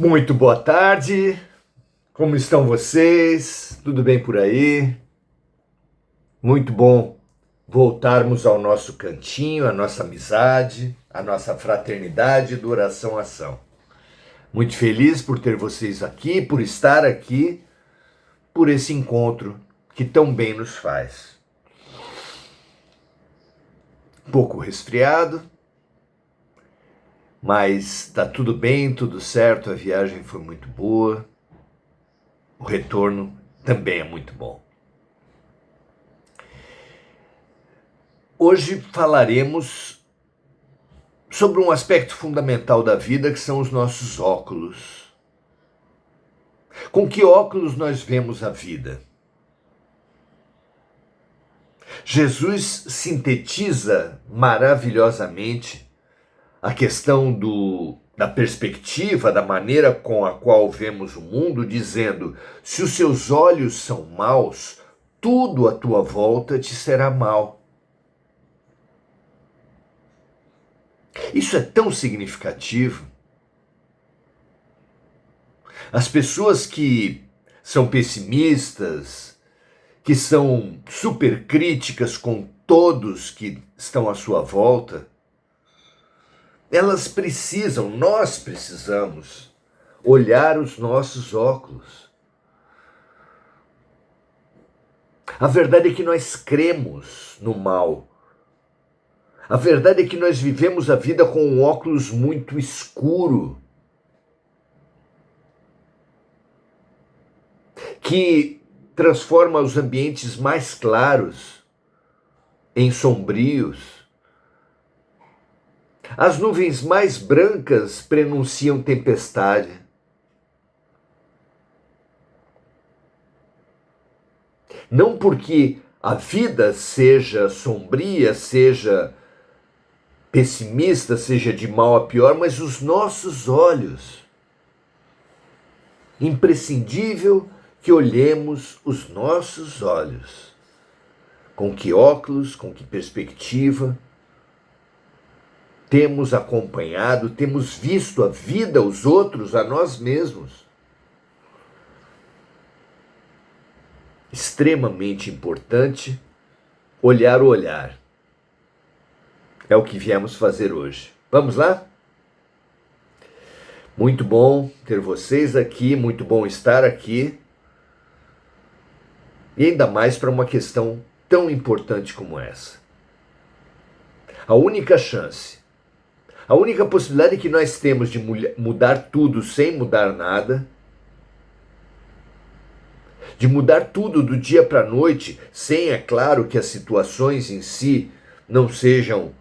Muito boa tarde, como estão vocês? Tudo bem por aí? Muito bom voltarmos ao nosso cantinho, à nossa amizade, à nossa fraternidade do Oração Ação. Muito feliz por ter vocês aqui, por estar aqui, por esse encontro que tão bem nos faz. Um pouco resfriado, mas tá tudo bem, tudo certo, a viagem foi muito boa. O retorno também é muito bom. Hoje falaremos sobre um aspecto fundamental da vida que são os nossos óculos. Com que óculos nós vemos a vida? Jesus sintetiza maravilhosamente a questão da perspectiva, da maneira com a qual vemos o mundo, dizendo: se os seus olhos são maus, tudo à tua volta te será mal. Isso é tão significativo. As pessoas que são pessimistas, que são super críticas com todos que estão à sua volta, nós precisamos olhar os nossos óculos. A verdade é que nós cremos no mal. A verdade é que nós vivemos a vida com um óculos muito escuro, que transforma os ambientes mais claros em sombrios. As nuvens mais brancas prenunciam tempestade. Não porque a vida seja sombria, seja pessimista, seja de mal a pior, mas os nossos olhos. Imprescindível que olhemos os nossos olhos. Com que óculos, com que perspectiva temos acompanhado, temos visto a vida, os outros, a nós mesmos. Extremamente importante olhar o olhar. É o que viemos fazer hoje. Vamos lá? Muito bom ter vocês aqui, muito bom estar aqui. E ainda mais para uma questão tão importante como essa. A única chance, a única possibilidade que nós temos de mudar tudo sem mudar nada, de mudar tudo do dia para a noite, sem, é claro, que as situações em si não sejam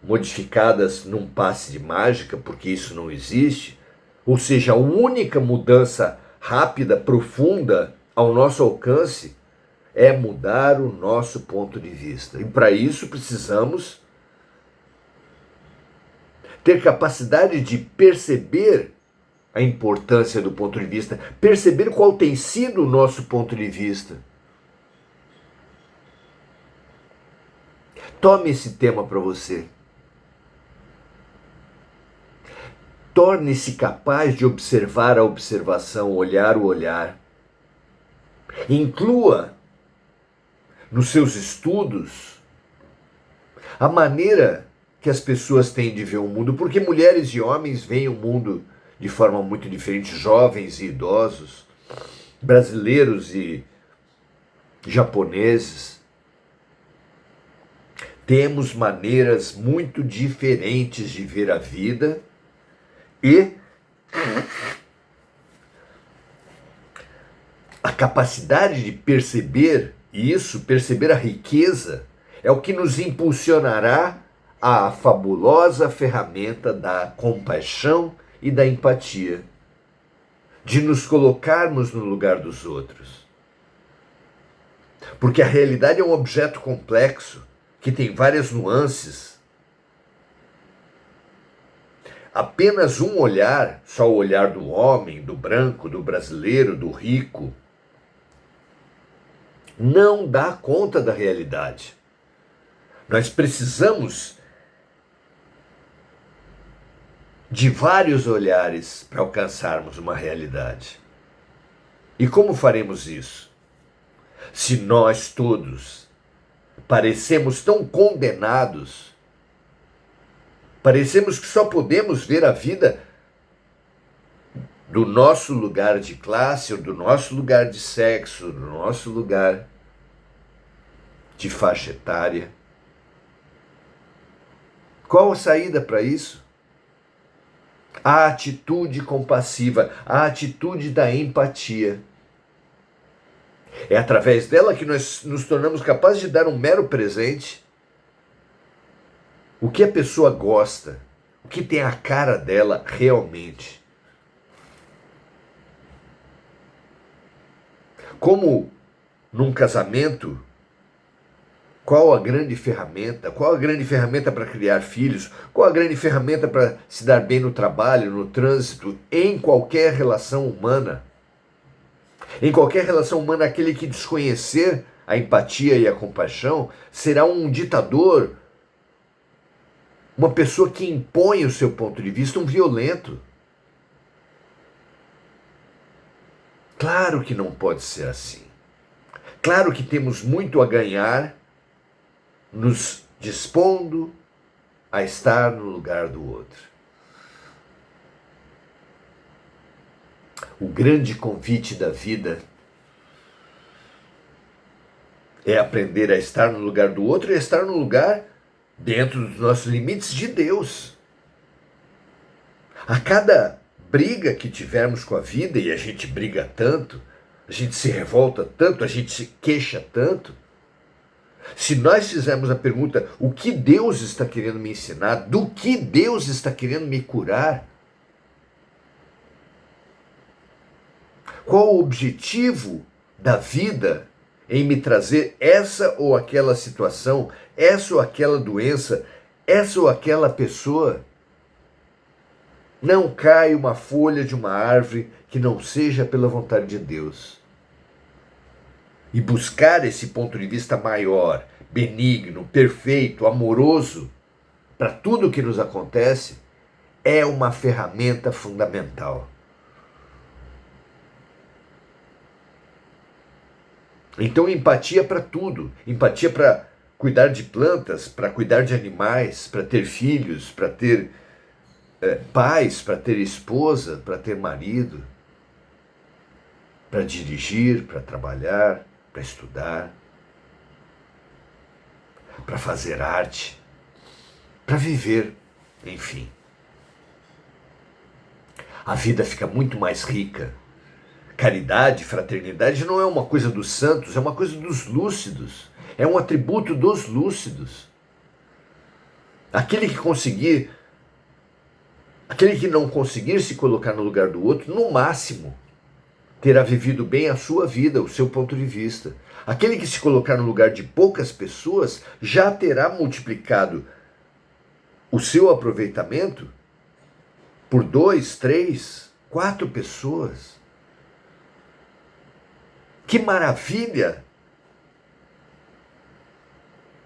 modificadas num passe de mágica, porque isso não existe, ou seja, a única mudança rápida, profunda ao nosso alcance é mudar o nosso ponto de vista. E para isso precisamos ter capacidade de perceber a importância do ponto de vista, perceber qual tem sido o nosso ponto de vista. Tome esse tema para você. Torne-se capaz de observar a observação, olhar o olhar. Inclua nos seus estudos a maneira que as pessoas têm de ver o mundo, porque mulheres e homens veem o mundo de forma muito diferente, jovens e idosos, brasileiros e japoneses. Temos maneiras muito diferentes de ver a vida e a capacidade de perceber isso, perceber a riqueza, é o que nos impulsionará à fabulosa ferramenta da compaixão e da empatia, de nos colocarmos no lugar dos outros. Porque a realidade é um objeto complexo, que tem várias nuances. Apenas um olhar, só o olhar do homem, do branco, do brasileiro, do rico, não dá conta da realidade. Nós precisamos de vários olhares para alcançarmos uma realidade. E como faremos isso? Se nós todos parecemos tão condenados, parecemos que só podemos ver a vida do nosso lugar de classe, ou do nosso lugar de sexo, do nosso lugar de faixa etária. Qual a saída para isso? A atitude compassiva, a atitude da empatia. É através dela que nós nos tornamos capazes de dar um mero presente. O que a pessoa gosta, o que tem a cara dela realmente. Como num casamento, qual a grande ferramenta? Qual a grande ferramenta para criar filhos? Qual a grande ferramenta para se dar bem no trabalho, no trânsito, em qualquer relação humana? Em qualquer relação humana, aquele que desconhecer a empatia e a compaixão será um ditador, uma pessoa que impõe o seu ponto de vista, um violento. Claro que não pode ser assim. Claro que temos muito a ganhar nos dispondo a estar no lugar do outro. O grande convite da vida é aprender a estar no lugar do outro e a estar no lugar dentro dos nossos limites de Deus. A cada briga que tivermos com a vida, e a gente briga tanto, a gente se revolta tanto, a gente se queixa tanto, se nós fizermos a pergunta, o que Deus está querendo me ensinar, do que Deus está querendo me curar, qual o objetivo da vida em me trazer essa ou aquela situação, essa ou aquela doença, essa ou aquela pessoa? Não cai uma folha de uma árvore que não seja pela vontade de Deus. E buscar esse ponto de vista maior, benigno, perfeito, amoroso, para tudo que nos acontece, é uma ferramenta fundamental. Então, empatia para tudo. Empatia para cuidar de plantas, para cuidar de animais, para ter filhos, para ter pais, para ter esposa, para ter marido, para dirigir, para trabalhar, para estudar, para fazer arte, para viver, enfim. A vida fica muito mais rica. Caridade, fraternidade não é uma coisa dos santos, é uma coisa dos lúcidos. É um atributo dos lúcidos. Aquele que não conseguir se colocar no lugar do outro, no máximo, terá vivido bem a sua vida, o seu ponto de vista. Aquele que se colocar no lugar de poucas pessoas já terá multiplicado o seu aproveitamento por 2, 3, 4 pessoas. Que maravilha!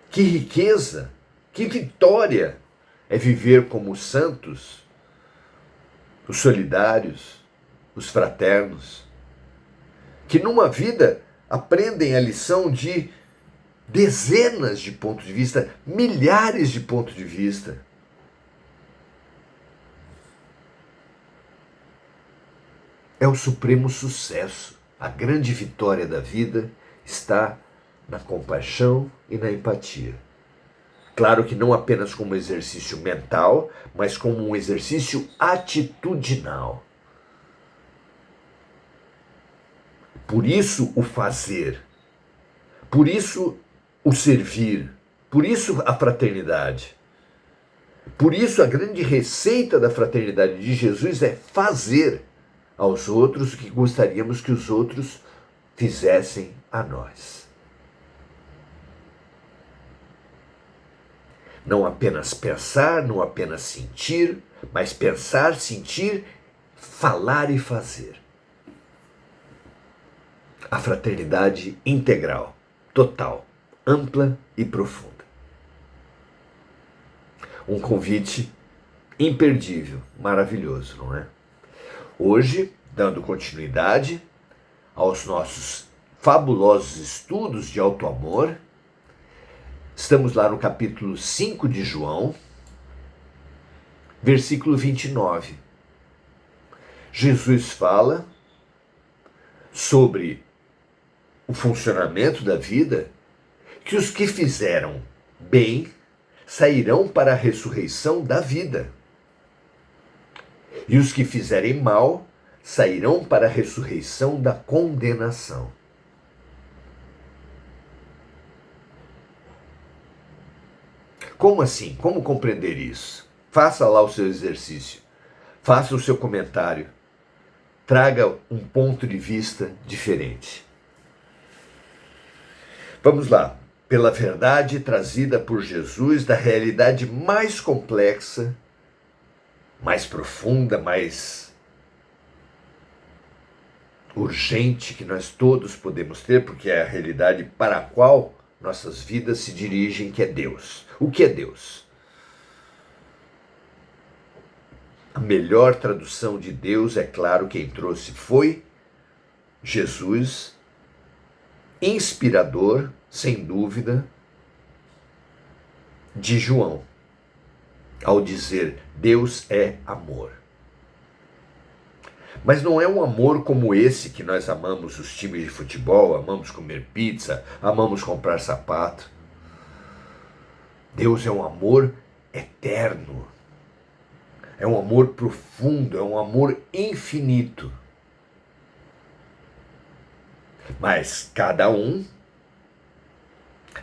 Que riqueza! Que vitória é viver como os santos, os solidários, os fraternos, que numa vida aprendem a lição de dezenas de pontos de vista, milhares de pontos de vista. É o supremo sucesso. A grande vitória da vida está na compaixão e na empatia. Claro que não apenas como exercício mental, mas como um exercício atitudinal. Por isso o fazer, por isso o servir, por isso a fraternidade. Por isso a grande receita da fraternidade de Jesus é fazer aos outros o que gostaríamos que os outros fizessem a nós. Não apenas pensar, não apenas sentir, mas pensar, sentir, falar e fazer. A fraternidade integral, total, ampla e profunda. Um convite imperdível, maravilhoso, não é? Hoje, dando continuidade aos nossos fabulosos estudos de auto-amor, estamos lá no capítulo 5 de João, versículo 29. Jesus fala sobre o funcionamento da vida, que os que fizeram bem sairão para a ressurreição da vida, e os que fizerem mal sairão para a ressurreição da condenação. Como assim? Como compreender isso? Faça lá o seu exercício, faça o seu comentário, traga um ponto de vista diferente. Vamos lá. Pela verdade trazida por Jesus da realidade mais complexa, mais profunda, mais urgente que nós todos podemos ter, porque é a realidade para a qual nossas vidas se dirigem, que é Deus. O que é Deus? A melhor tradução de Deus, é claro, quem trouxe foi Jesus, inspirador, sem dúvida, de João, ao dizer Deus é amor. Mas não é um amor como esse que nós amamos os times de futebol, amamos comer pizza, amamos comprar sapato. Deus é um amor eterno, é um amor profundo, é um amor infinito. Mas cada um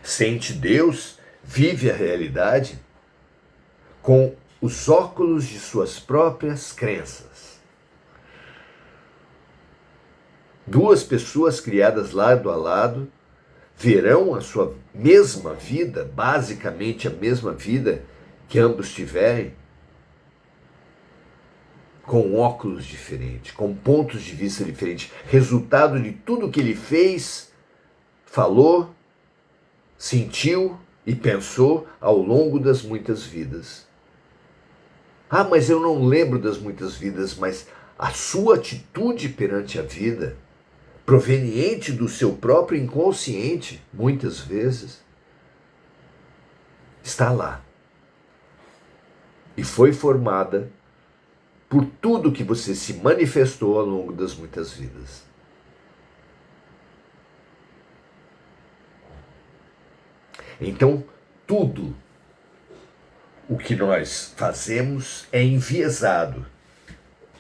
sente Deus, vive a realidade com os óculos de suas próprias crenças. Duas pessoas criadas lado a lado verão a sua mesma vida, basicamente a mesma vida que ambos tiverem, com óculos diferentes, com pontos de vista diferentes, resultado de tudo que ele fez, falou, sentiu e pensou ao longo das muitas vidas. Ah, mas eu não lembro das muitas vidas, mas a sua atitude perante a vida, proveniente do seu próprio inconsciente, muitas vezes, está lá. E foi formada por tudo que você se manifestou ao longo das muitas vidas. Então, tudo o que nós fazemos é enviesado,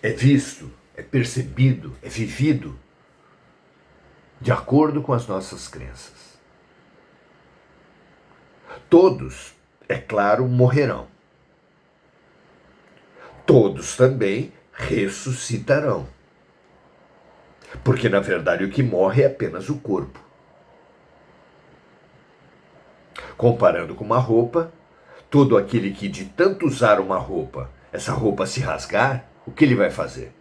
é visto, é percebido, é vivido de acordo com as nossas crenças. Todos, é claro, morrerão. Todos também ressuscitarão. Porque, na verdade, o que morre é apenas o corpo. Comparando com uma roupa, todo aquele que de tanto usar uma roupa, essa roupa se rasgar, o que ele vai fazer?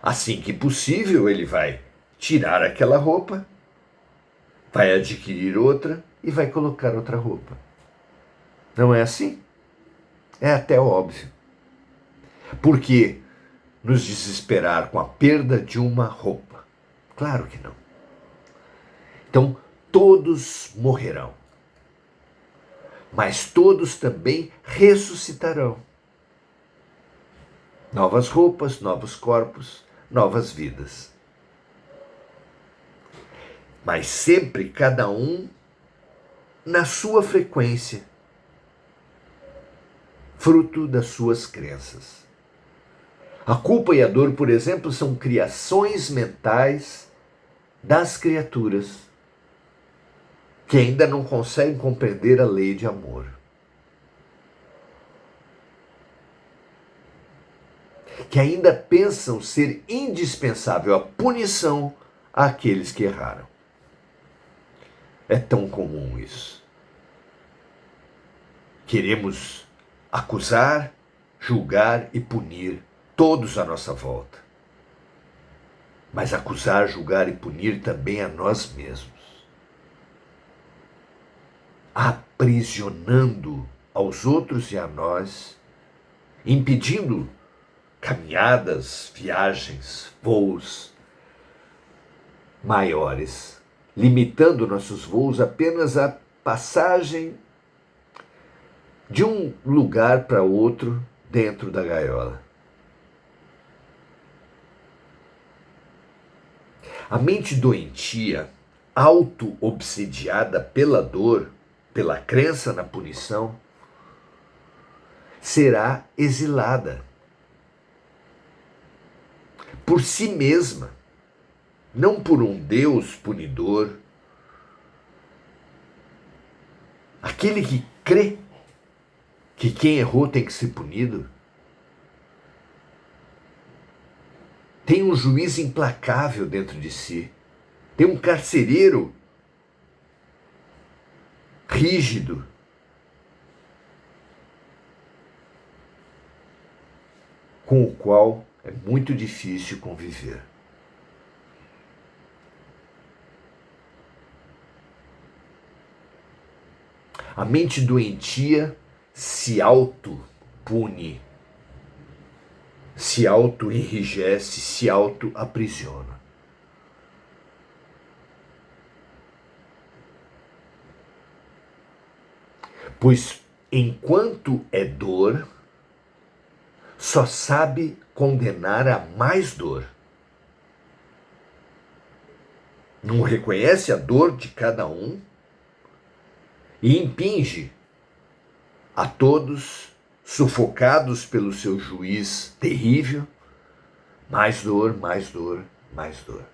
Assim que possível, ele vai tirar aquela roupa, vai adquirir outra e vai colocar outra roupa. Não é assim? É até óbvio. Por que nos desesperar com a perda de uma roupa? Claro que não. Então, todos morrerão. Mas todos também ressuscitarão. Novas roupas, novos corpos, novas vidas. Mas sempre cada um na sua frequência, fruto das suas crenças. A culpa e a dor, por exemplo, são criações mentais das criaturas que ainda não conseguem compreender a lei de amor. Que ainda pensam ser indispensável a punição àqueles que erraram. É tão comum isso. Queremos acusar, julgar e punir todos à nossa volta. Mas acusar, julgar e punir também a nós mesmos. Aprisionando aos outros e a nós, impedindo caminhadas, viagens, voos maiores, limitando nossos voos apenas à passagem de um lugar para outro dentro da gaiola. A mente doentia, auto-obsediada pela dor, pela crença na punição, será exilada por si mesma, não por um Deus punidor. Aquele que crê que quem errou tem que ser punido, tem um juiz implacável dentro de si, tem um carcereiro rígido, com o qual é muito difícil conviver. A mente doentia se auto-pune, se auto-enrijece, se auto-aprisiona. Pois enquanto é dor, só sabe condenar a mais dor. Não reconhece a dor de cada um e impinge a todos, sufocados pelo seu juiz terrível, mais dor, mais dor, mais dor.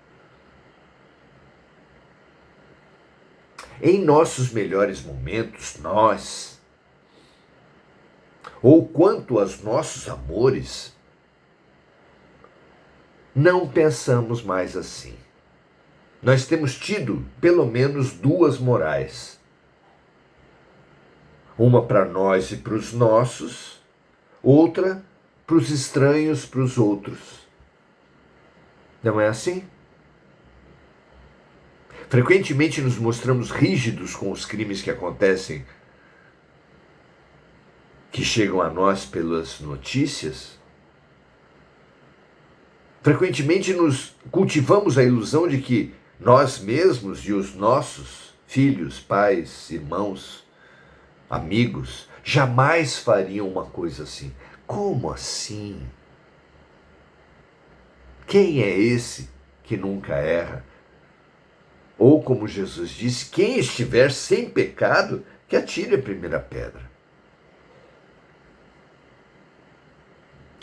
Em nossos melhores momentos, nós, ou quanto aos nossos amores, não pensamos mais assim. Nós temos tido pelo menos duas morais. Uma para nós e para os nossos, outra para os estranhos, para os outros. Não é assim? Frequentemente nos mostramos rígidos com os crimes que acontecem, que chegam a nós pelas notícias. Frequentemente nos cultivamos a ilusão de que nós mesmos e os nossos filhos, pais, irmãos, amigos, jamais fariam uma coisa assim. Como assim? Quem é esse que nunca erra? Ou, como Jesus disse, quem estiver sem pecado, que atire a primeira pedra.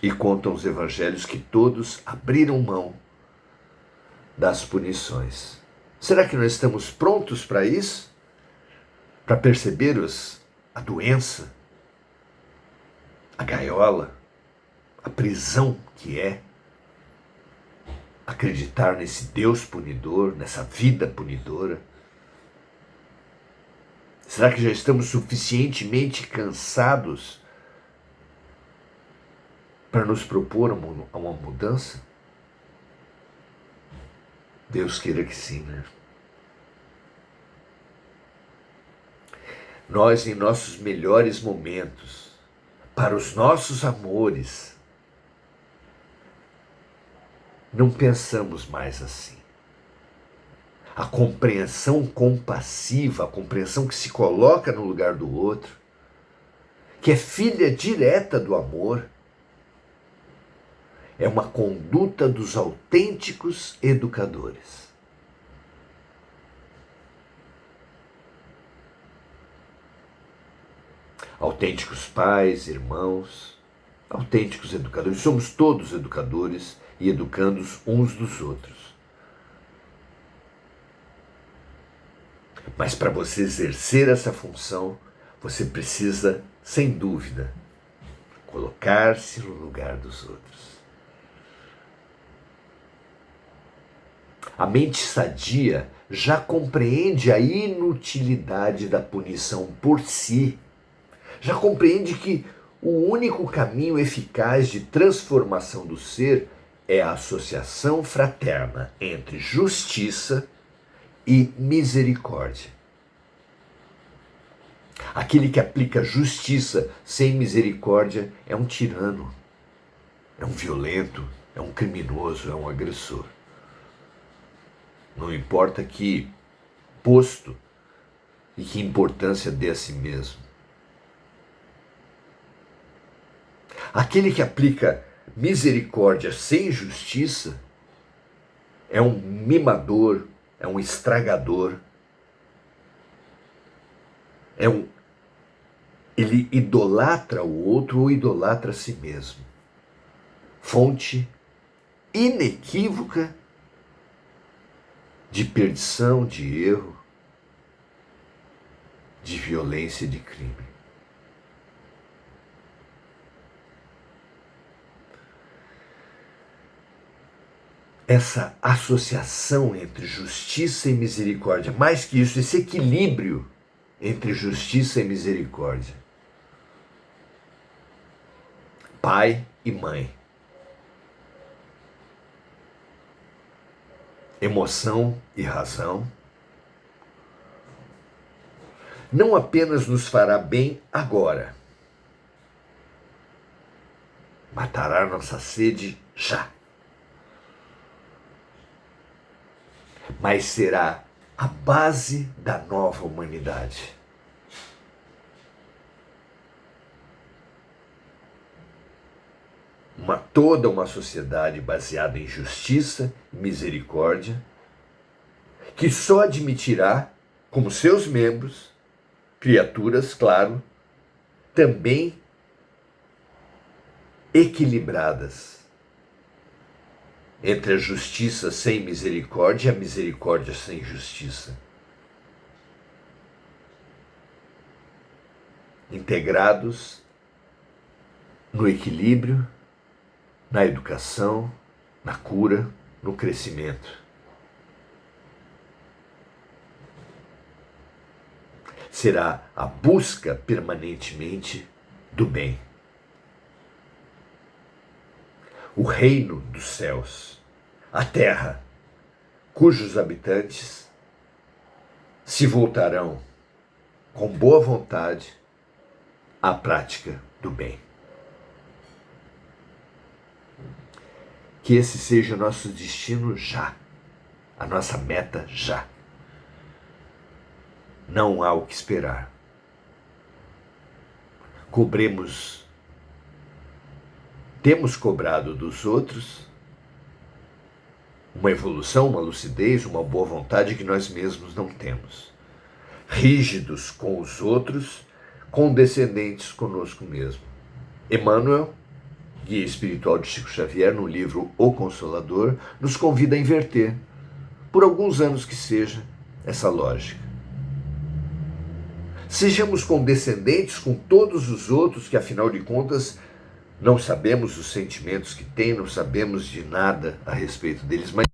E contam os evangelhos que todos abriram mão das punições. Será que nós estamos prontos para isso? Para perceber a doença, a gaiola, a prisão que é acreditar nesse Deus punidor, nessa vida punidora? Será que já estamos suficientemente cansados para nos propor uma mudança? Deus queira que sim, né? Nós, em nossos melhores momentos, para os nossos amores, não pensamos mais assim. A compreensão compassiva, a compreensão que se coloca no lugar do outro, que é filha direta do amor, é uma conduta dos autênticos educadores. Autênticos pais, irmãos, autênticos educadores. Somos todos educadores e educandos uns dos outros. Mas para você exercer essa função, você precisa, sem dúvida, colocar-se no lugar dos outros. A mente sadia já compreende a inutilidade da punição por si. Já compreende que o único caminho eficaz de transformação do ser é a associação fraterna entre justiça e misericórdia. Aquele que aplica justiça sem misericórdia é um tirano, é um violento, é um criminoso, é um agressor. Não importa que posto e que importância dê a si mesmo. Aquele que aplica misericórdia sem justiça é um mimador, é um estragador, ele idolatra o outro ou idolatra a si mesmo. Fonte inequívoca de perdição, de erro, de violência e de crime. Essa associação entre justiça e misericórdia, mais que isso, esse equilíbrio entre justiça e misericórdia. Pai e mãe. Emoção e razão. Não apenas nos fará bem agora, matará nossa sede já, mas será a base da nova humanidade. Toda uma sociedade baseada em justiça e misericórdia, que só admitirá como seus membros criaturas, claro, também equilibradas entre a justiça sem misericórdia e a misericórdia sem justiça. Integrados no equilíbrio, na educação, na cura, no crescimento. Será a busca permanentemente do bem. O reino dos céus, a terra, cujos habitantes se voltarão com boa vontade à prática do bem. Que esse seja o nosso destino já, a nossa meta já. Não há o que esperar. Temos cobrado dos outros uma evolução, uma lucidez, uma boa vontade que nós mesmos não temos. Rígidos com os outros, condescendentes conosco mesmo. Emmanuel, guia espiritual de Chico Xavier, no livro O Consolador, nos convida a inverter, por alguns anos que seja, essa lógica. Sejamos condescendentes com todos os outros que, afinal de contas, não sabemos os sentimentos que têm, não sabemos de nada a respeito deles, mas